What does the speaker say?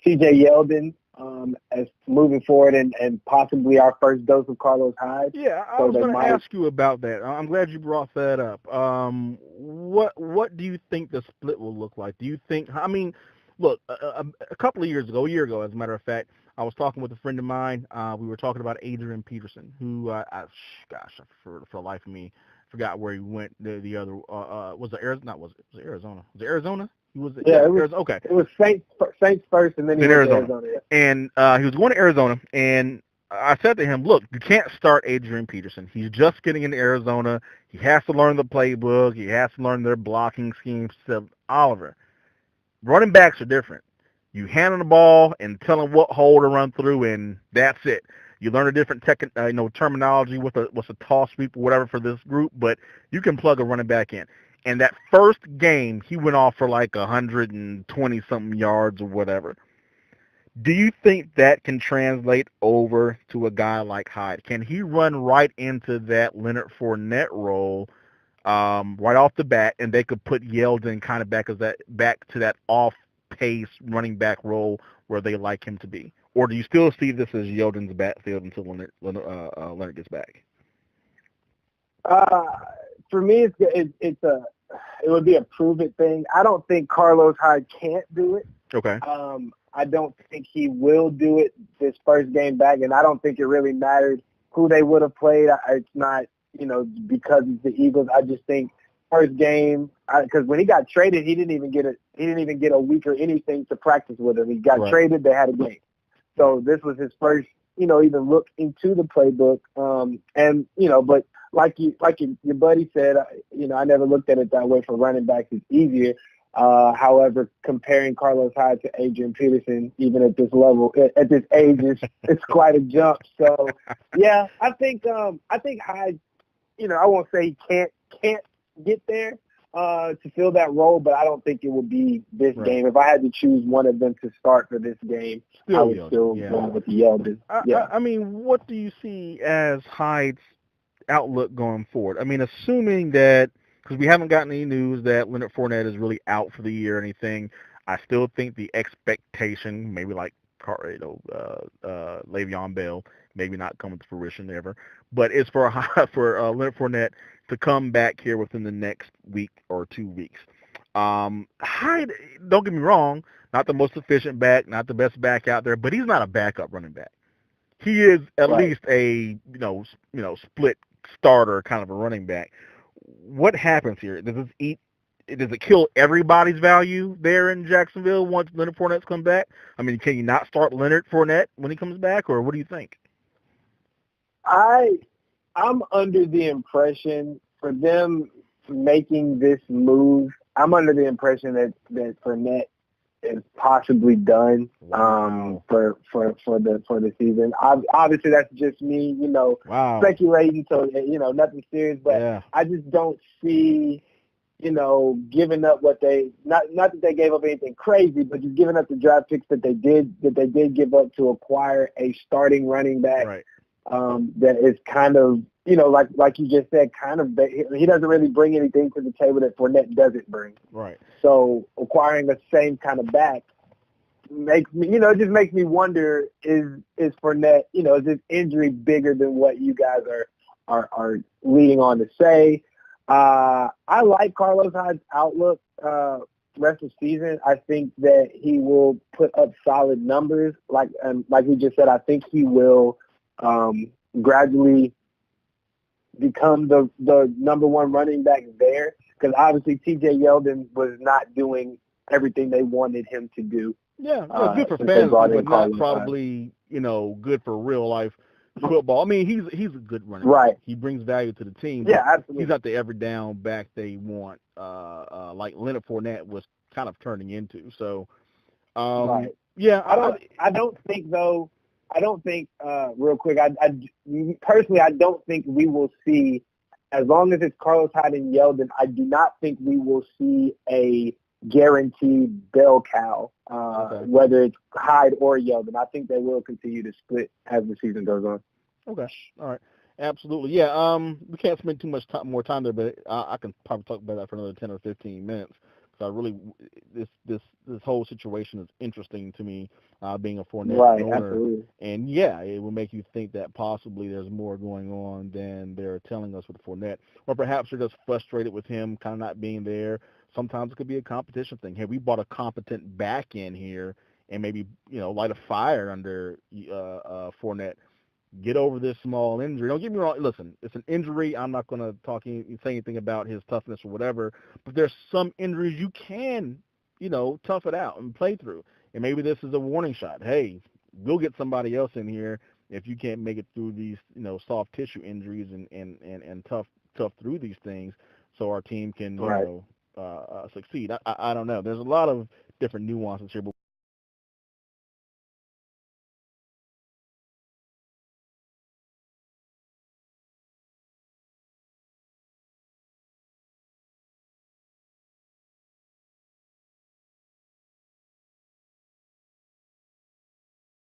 T.J. Yeldon as moving forward and possibly our first dose of Carlos Hyde. Yeah, I was going to ask you about that. I'm glad you brought that up. What do you think the split will look like? Do you think? I mean, look, a couple of years ago, a year ago, as a matter of fact, I was talking with a friend of mine. We were talking about Adrian Peterson, who, for the life of me, forgot where he went. The other was it Arizona? Was it Arizona? Was it Arizona? He was Arizona. Okay. It was Saints first, and then he went to Arizona. Yeah. And he was going to Arizona, and I said to him, "Look, you can't start Adrian Peterson. He's just getting into Arizona. He has to learn the playbook. He has to learn their blocking schemes." Said Oliver, running backs are different. You hand him the ball and tell him what hole to run through, and that's it. You learn a different terminology with a toss sweep or whatever for this group, but you can plug a running back in. And that first game, he went off for like 120-something yards or whatever. Do you think that can translate over to a guy like Hyde? Can he run right into that Leonard Fournette role right off the bat, and they could put Yeldon kind of back to that off-pace running back role where they like him to be? Or do you still see this as Yeldon's backfield until Leonard gets back? For me, it would be a prove it thing. I don't think Carlos Hyde can't do it. Okay. I don't think he will do it this first game back, and I don't think it really mattered who they would have played. It's not, because it's the Eagles. I just think first game, because when he got traded, he didn't even get a week or anything to practice with him. He got traded, they had a game. So this was his first, even look into the playbook. But like your buddy said, I never looked at it that way. For running backs, it's easier. However, comparing Carlos Hyde to Adrian Peterson, even at this level, at this age, it's quite a jump. So, yeah, I think Hyde, I won't say he can't get there to fill that role, but I don't think it will be this game. If I had to choose one of them to start for this game, I would still go with Yeldon. I mean, what do you see as Hyde's outlook going forward? I mean, assuming that, because we haven't gotten any news that Leonard Fournette is really out for the year or anything, I still think the expectation, maybe like Le'Veon Bell, maybe not coming to fruition ever, but it's for Leonard Fournette to come back here within the next week or 2 weeks. Hyde, don't get me wrong, not the most efficient back, not the best back out there, but he's not a backup running back. He is at least a split starter kind of a running back. What happens here? Does it kill everybody's value there in Jacksonville once Leonard Fournette's come back? I mean, can you not start Leonard Fournette when he comes back, or what do you think? I'm under the impression for them making this move, I'm under the impression that Fournette is possibly done for the season. Obviously, that's just me, speculating. So nothing serious, but I just don't see, giving up what they not that they gave up anything crazy, but just giving up the draft picks that they did give up to acquire a starting running back. Right. That is kind of, like you just said, he doesn't really bring anything to the table that Fournette doesn't bring. Right. So acquiring the same kind of back makes me, it just makes me wonder, is Fournette, is his injury bigger than what you guys are leading on to say? I like Carlos Hyde's outlook rest of the season. I think that he will put up solid numbers. Like we just said, I think he will gradually become the number one running back there, because obviously T.J. Yeldon was not doing everything they wanted him to do. Yeah, good for fantasy, but not probably good for real life football. I mean, he's a good running back. Right. He brings value to the team. Yeah, absolutely. He's not the every down back they want, like Leonard Fournette was kind of turning into. So, right. Yeah, I don't think though. I don't think, real quick, I personally, I don't think we will see, as long as it's Carlos Hyde and Yeldon, I do not think we will see a guaranteed bell cow, whether it's Hyde or Yeldon. I think they will continue to split as the season goes on. Okay. All right. Absolutely. Yeah. We can't spend too much more time there, but I can probably talk about that for another 10 or 15 minutes. So this whole situation is interesting to me, being a Fournette Right, owner. absolutely. And yeah, it will make you think that possibly there's more going on than they're telling us with Fournette, or perhaps they're just frustrated with him kind of not being there. Sometimes it could be a competition thing. Hey, we brought a competent back in here, and maybe light a fire under Fournette. Get over this small injury. Don't get me wrong. Listen, it's an injury. I'm not going to say anything about his toughness or whatever. But there's some injuries you can, tough it out and play through. And maybe this is a warning shot. Hey, we'll get somebody else in here if you can't make it through these, soft tissue injuries and tough through these things, so our team can, Right. succeed. I don't know. There's a lot of different nuances here, but